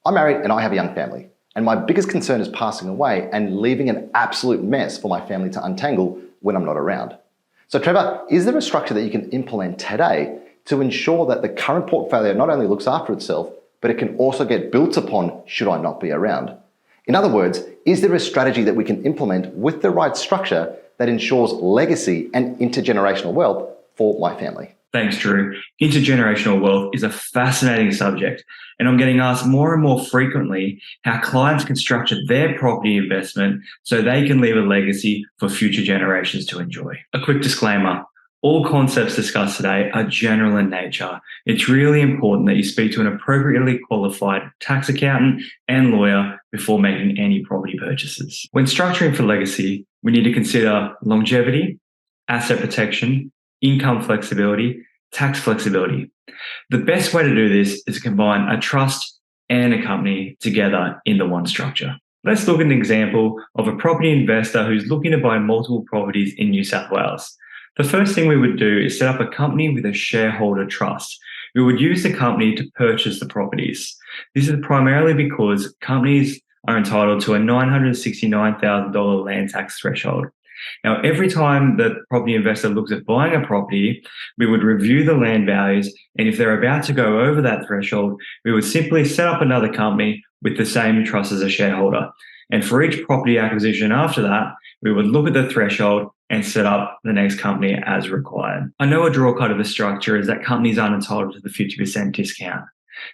I'm married and I have a young family, and my biggest concern is passing away and leaving an absolute mess for my family to untangle when I'm not around. So Trevor, is there a structure that you can implement today to ensure that the current portfolio not only looks after itself, but it can also get built upon should I not be around? In other words, is there a strategy that we can implement with the right structure that ensures legacy and intergenerational wealth for my family? Thanks, Drew. Intergenerational wealth is a fascinating subject, and I'm getting asked more and more frequently how clients can structure their property investment so they can leave a legacy for future generations to enjoy. A quick disclaimer. All concepts discussed today are general in nature. It's really important that you speak to an appropriately qualified tax accountant and lawyer before making any property purchases. When structuring for legacy, we need to consider longevity, asset protection, income flexibility, tax flexibility. The best way to do this is to combine a trust and a company together into one structure. Let's look at an example of a property investor who's looking to buy multiple properties in New South Wales. The first thing we would do is set up a company with a shareholder trust. We would use the company to purchase the properties. This is primarily because companies are entitled to a $969,000 land tax threshold. Now, every time the property investor looks at buying a property, we would review the land values, and if they're about to go over that threshold, we would simply set up another company with the same trust as a shareholder. And for each property acquisition after that, we would look at the threshold and set up the next company as required. I know a drawcut of the structure is that companies aren't entitled to the 50% discount.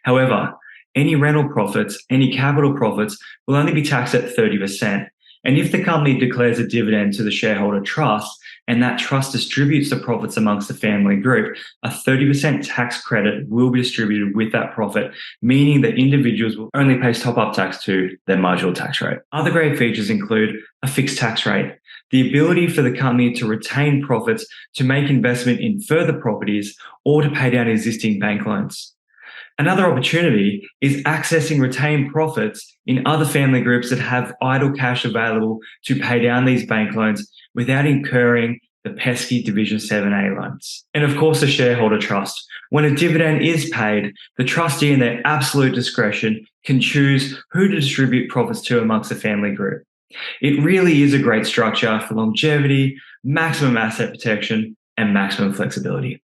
However, any rental profits, any capital profits will only be taxed at 30%. And if the company declares a dividend to the shareholder trust and that trust distributes the profits amongst the family group, a 30% tax credit will be distributed with that profit, meaning that individuals will only pay top-up tax to their marginal tax rate. Other great features include a fixed tax rate, the ability for the company to retain profits to make investment in further properties or to pay down existing bank loans. Another opportunity is accessing retained profits in other family groups that have idle cash available to pay down these bank loans without incurring the pesky Division 7A loans. And of course, the shareholder trust. When a dividend is paid, the trustee in their absolute discretion can choose who to distribute profits to amongst the family group. It really is a great structure for longevity, maximum asset protection, and maximum flexibility.